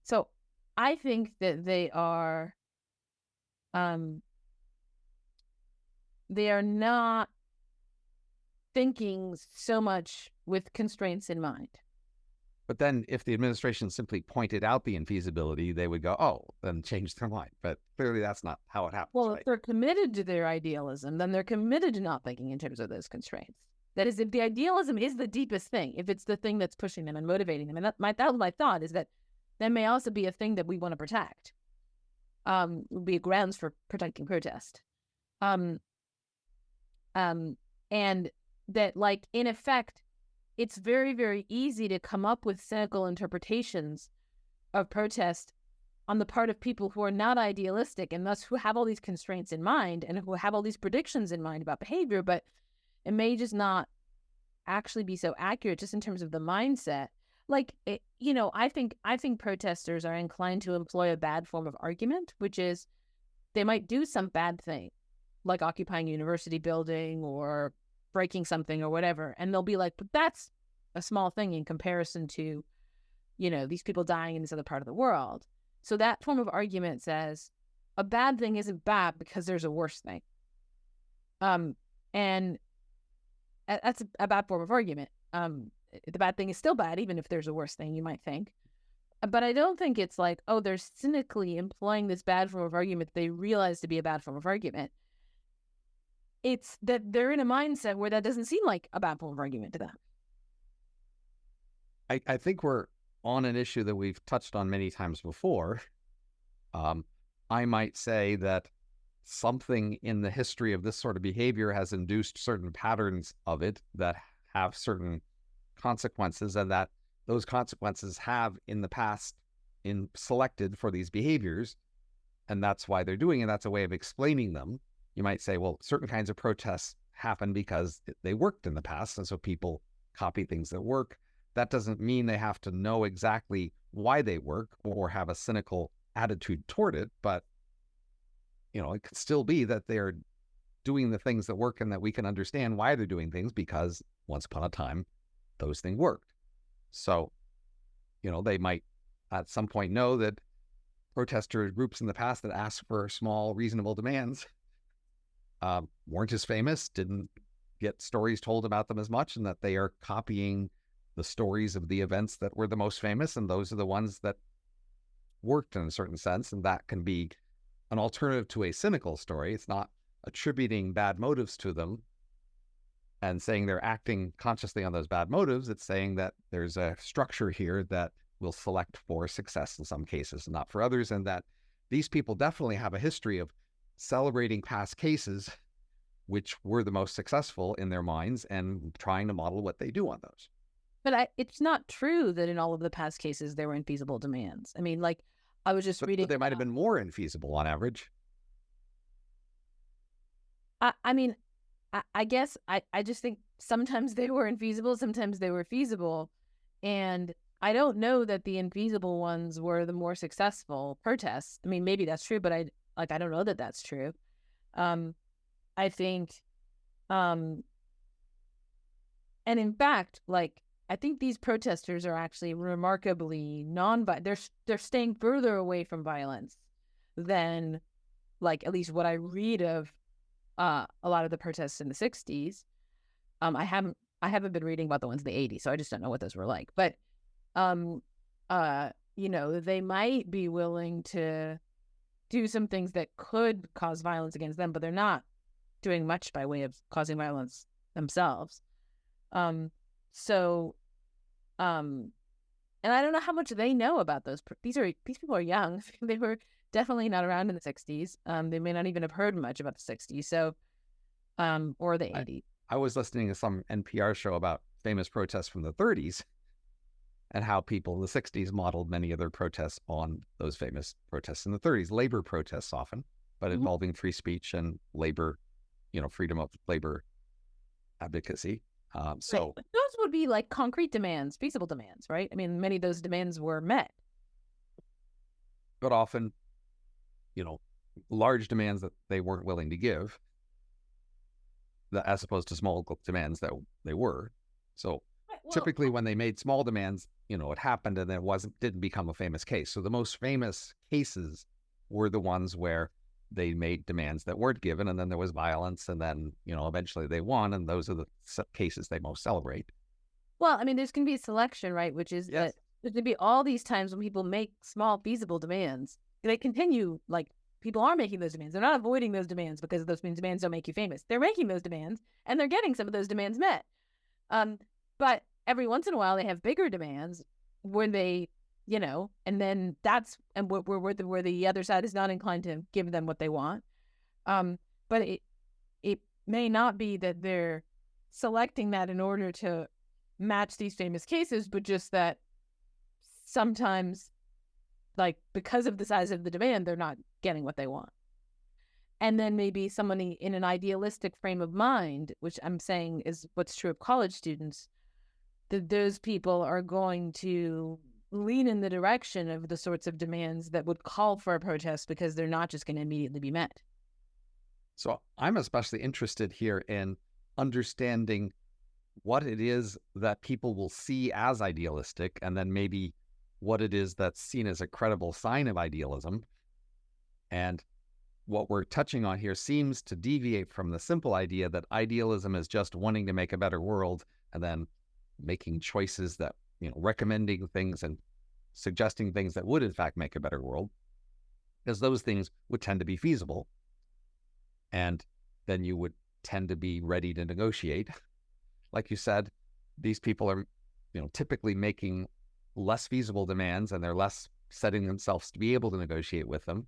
So I think that they are not thinking so much with constraints in mind. But then if the administration simply pointed out the infeasibility, they would go, oh, then change their mind. But clearly that's not how it happens. Well, Right? if they're committed to their idealism, then they're committed to not thinking in terms of those constraints. That is, if the idealism is the deepest thing, if it's the thing that's pushing them and motivating them, and that was my thought, is that may also be a thing that we want to protect. Would be grounds for protecting protest. And that, like, in effect, it's very, very easy to come up with cynical interpretations of protest on the part of people who are not idealistic and thus who have all these constraints in mind and who have all these predictions in mind about behavior, but it may just not actually be so accurate just in terms of the mindset. Like, I think protesters are inclined to employ a bad form of argument, which is they might do some bad thing, like occupying a university building or breaking something or whatever. And they'll be like, but that's a small thing in comparison to, these people dying in this other part of the world. So that form of argument says a bad thing isn't bad because there's a worse thing. And that's a bad form of argument. The bad thing is still bad, even if there's a worse thing, you might think. But I don't think it's like, oh, they're cynically employing this bad form of argument they realize to be a bad form of argument. It's that they're in a mindset where that doesn't seem like a bad form of argument to them. I think we're on an issue that we've touched on many times before. I might say that something in the history of this sort of behavior has induced certain patterns of it that have certain consequences, and that those consequences have in the past selected for these behaviors, and that's why they're doing it. That's a way of explaining them. You might say, well, certain kinds of protests happen because they worked in the past, and so people copy things that work. That doesn't mean they have to know exactly why they work or have a cynical attitude toward it, but it could still be that they're doing the things that work and that we can understand why they're doing things because once upon a time those things worked. So, they might at some point know that protester groups in the past that asked for small, reasonable demands weren't as famous, didn't get stories told about them as much, and that they are copying the stories of the events that were the most famous, and those are the ones that worked in a certain sense, and that can be an alternative to a cynical story. It's not attributing bad motives to them and saying they're acting consciously on those bad motives. It's saying that there's a structure here that will select for success in some cases and not for others, and that these people definitely have a history of celebrating past cases which were the most successful in their minds and trying to model what they do on those. But it's not true that in all of the past cases there were infeasible demands. I mean, like, I was just reading. But they might have been more infeasible on average. I mean, I guess I just think sometimes they were infeasible, sometimes they were feasible. And I don't know that the infeasible ones were the more successful protests. I mean, maybe that's true, but I don't know that that's true. I think, and in fact, like, I think these protesters are actually remarkably they're staying further away from violence than, like, at least what I read of a lot of the protests in the 60s. I haven't been reading about the ones in the 80s, so I just don't know what those were like. But they might be willing to do some things that could cause violence against them, but they're not doing much by way of causing violence themselves. And I don't know how much they know about those. These people are young. They were definitely not around in the 60s. They may not even have heard much about the 60s. So, or the 80s. I was listening to some NPR show about famous protests from the 30s and how people in the 60s modeled many of their protests on those famous protests in the 30s. Labor protests often, but involving free speech and labor, freedom of labor advocacy. So right. Those would be like concrete demands, feasible demands, right? I mean, many of those demands were met. But often, large demands that they weren't willing to give, as opposed to small demands that they were. So typically when they made small demands, it happened and then didn't become a famous case. So the most famous cases were the ones where they made demands that weren't given, and then there was violence, and then, eventually they won, and those are the cases they most celebrate. Well, I mean, there's going to be a selection, right? Which is that there's going to be all these times when people make small feasible demands. They continue, like, people are making those demands. They're not avoiding those demands because those demands don't make you famous. They're making those demands and they're getting some of those demands met. But every once in a while they have bigger demands where they, and then that's where the other side is not inclined to give them what they want. But it may not be that they're selecting that in order to match these famous cases, but just that sometimes, like, because of the size of the demand, they're not getting what they want. And then maybe somebody in an idealistic frame of mind, which I'm saying is what's true of college students, that those people are going to lean in the direction of the sorts of demands that would call for a protest because they're not just going to immediately be met. So I'm especially interested here in understanding what it is that people will see as idealistic, and then maybe what it is that's seen as a credible sign of idealism. And what we're touching on here seems to deviate from the simple idea that idealism is just wanting to make a better world and then making choices that, recommending things and suggesting things that would in fact make a better world, because those things would tend to be feasible. And then you would tend to be ready to negotiate. Like you said, these people are, typically making less feasible demands, and they're less setting themselves to be able to negotiate with them.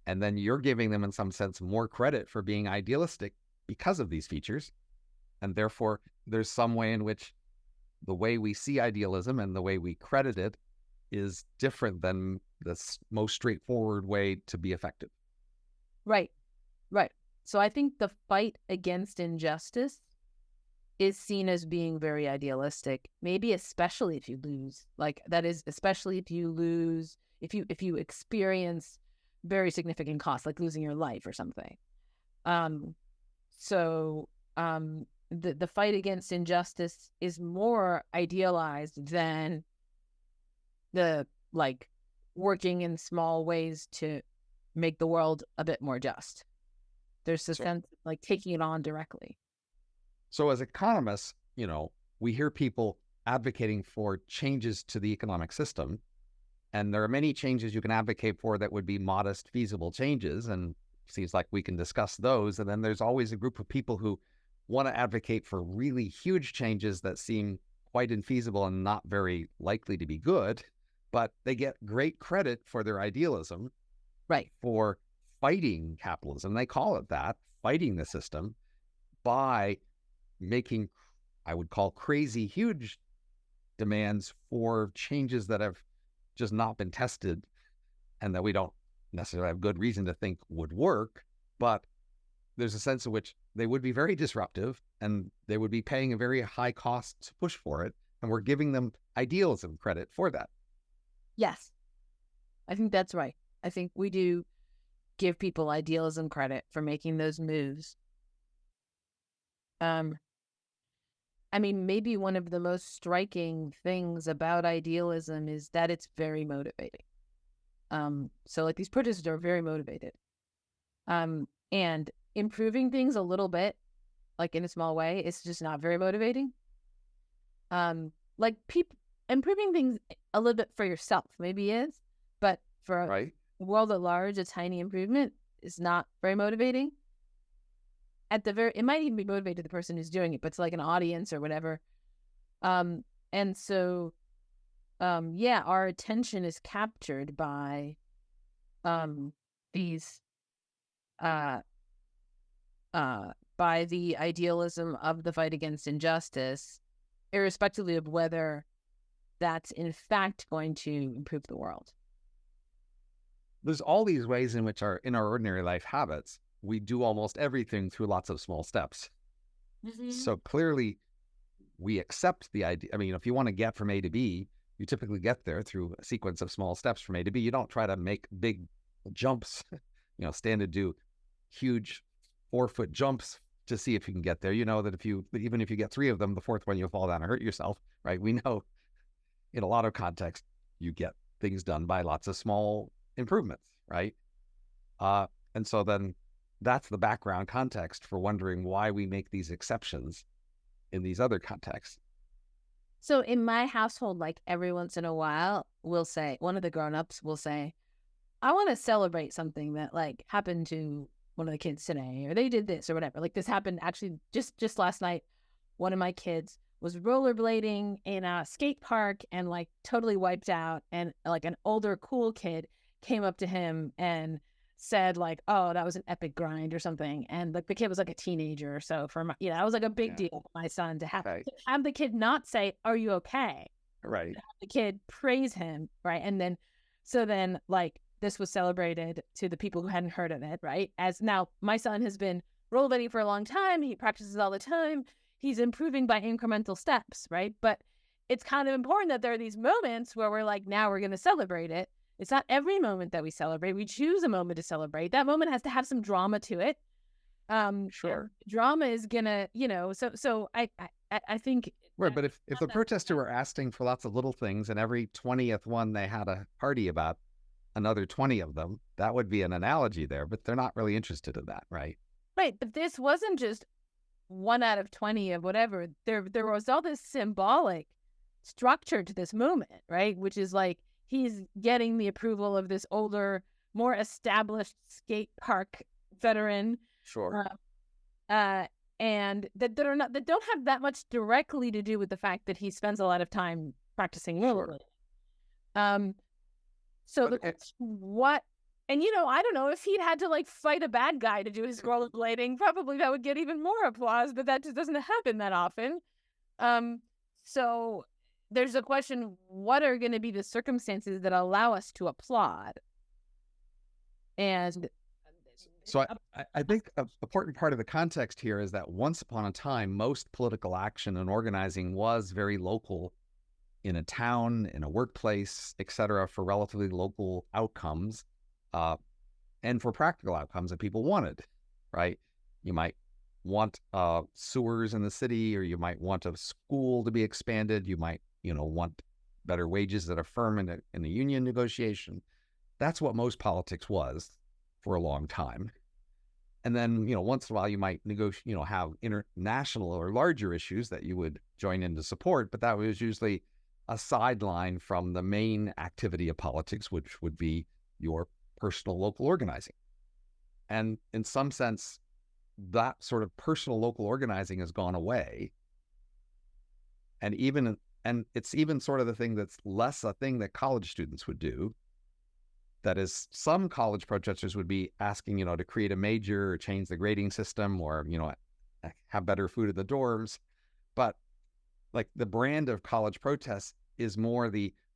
And then you're giving them, in some sense, more credit for being idealistic because of these features. And therefore, there's some way in which the way we see idealism and the way we credit it is different than the most straightforward way to be effective. Right. So I think the fight against injustice is seen as being very idealistic, maybe especially if you lose. Like, that is, especially if you lose, if you experience very significant costs, like losing your life or something. So the fight against injustice is more idealized than the, like, working in small ways to make the world a bit more just. There's a sense of, like, taking it on directly. So as economists, we hear people advocating for changes to the economic system. And there are many changes you can advocate for that would be modest, feasible changes. And it seems like we can discuss those. And then there's always a group of people who want to advocate for really huge changes that seem quite infeasible and not very likely to be good, but they get great credit for their idealism, right, for fighting capitalism. They call it that, fighting the system, by making, I would call, crazy huge demands for changes that have just not been tested and that we don't necessarily have good reason to think would work. But there's a sense in which they would be very disruptive and they would be paying a very high cost to push for it. And we're giving them idealism credit for that. Yes, I think that's right. I think we do give people idealism credit for making those moves. I mean, maybe one of the most striking things about idealism is that it's very motivating. So, like, these protesters are very motivated. And improving things a little bit, like in a small way, is just not very motivating. Like, improving things a little bit for yourself maybe is, but for the world at large, a tiny improvement is not very motivating. It might even be motivated the person who's doing it, but it's like an audience or whatever. And so, our attention is captured by these by the idealism of the fight against injustice, irrespectively of whether that's in fact going to improve the world. There's all these ways in which in our ordinary life habits, we do almost everything through lots of small steps. Mm-hmm. So clearly we accept the idea. I mean, if you want to get from A to B, you typically get there through a sequence of small steps from A to B. You don't try to make big jumps, stand and do huge 4-foot jumps to see if you can get there. You know that even if you get 3 of them, the 4th one, you'll fall down and hurt yourself, right? We know in a lot of contexts, you get things done by lots of small improvements, right? And so then that's the background context for wondering why we make these exceptions in these other contexts. So in my household, like every once in a while, we'll say, one of the grown-ups will say, I want to celebrate something that like happened to one of the kids today, or they did this or whatever. Like this happened actually just last night. One of my kids was rollerblading in a skate park and like totally wiped out. And like an older cool kid came up to him and said like, "Oh, that was an epic grind" or something. And like the kid was like a teenager, so for my, that was like a big Yeah. deal for my son to Okay. have the kid not say, "Are you okay?" Right. Have the kid praise him, right? And then, so then like this was celebrated to the people who hadn't heard of it, right? As now my son has been rollerblading for a long time. He practices all the time. He's improving by incremental steps, right? But it's kind of important that there are these moments where we're like, now we're going to celebrate it. It's not every moment that we celebrate. We choose a moment to celebrate. That moment has to have some drama to it. Sure. Drama is gonna, so I think Right, but if the protesters were asking for lots of little things and every 20th one they had a party about another 20 of them, that would be an analogy there, but they're not really interested in that, right? right, but this wasn't just 1 out of 20 of whatever. There was all this symbolic structure to this moment, right? Which is like he's getting the approval of this older, more established skate park veteran, Sure. and that don't have that much directly to do with the fact that he spends a lot of time practicing rollerblading. So But what? And I don't know if he'd had to like fight a bad guy to do his rollerblading. Probably that would get even more applause, but that just doesn't happen that often. So there's a question: what are going to be the circumstances that allow us to applaud? And So I think an important part of the context here is that once upon a time, most political action and organizing was very local in a town, in a workplace, et cetera, for relatively local outcomes and for practical outcomes that people wanted, right? You might want sewers in the city, or you might want a school to be expanded. You might, want better wages at a firm in a union negotiation. That's what most politics was for a long time. And then, once in a while you might negotiate, have international or larger issues that you would join in to support, but that was usually a sideline from the main activity of politics, which would be your personal local organizing. And in some sense, that sort of personal local organizing has gone away. And it's even sort of the thing that's less a thing that college students would do. That is, some college protesters would be asking, to create a major or change the grading system or, have better food at the dorms. But like the brand of college protests is more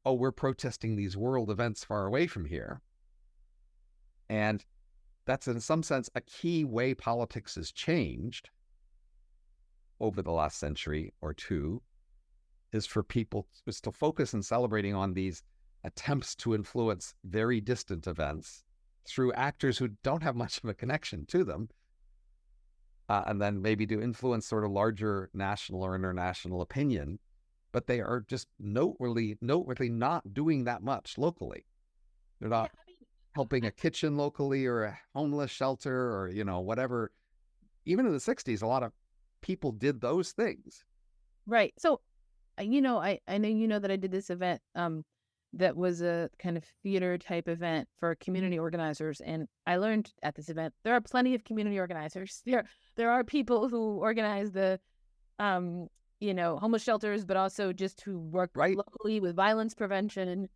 we're protesting these world events far away from here. And that's in some sense a key way politics has changed over the last century or two, is for people to focus on celebrating on these attempts to influence very distant events through actors who don't have much of a connection to them, and then maybe to influence sort of larger national or international opinion, but they are just noteworthy not doing that much locally. They're not helping a kitchen locally or a homeless shelter or, whatever. Even in the 60s, a lot of people did those things. right. So, I know that I did this event that was a kind of theater type event for community organizers. And I learned at this event, there are plenty of community organizers. There are people who organize the, homeless shelters, but also just who work locally with violence prevention.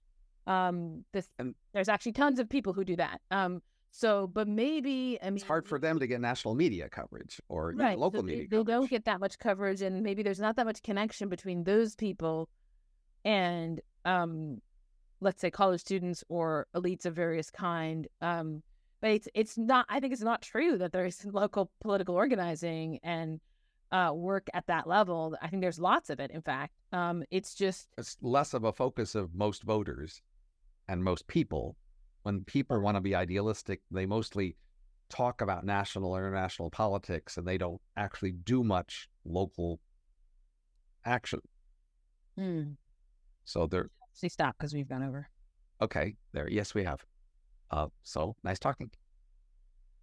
There's actually tons of people who do that. But maybe, it's hard for them to get national media coverage or local media coverage. They don't coverage. get that much coverage, and maybe there's not that much connection between those people and, let's say, college students or elites of various kind. But it's not. I think it's not true that there's local political organizing and work at that level. I think there's lots of it. In fact, it's less of a focus of most voters and most people. When people want to be idealistic, they mostly talk about national or international politics, and they don't actually do much local action. So they're... Stop, because we've gone over. Okay, there. Yes, we have. So nice talking.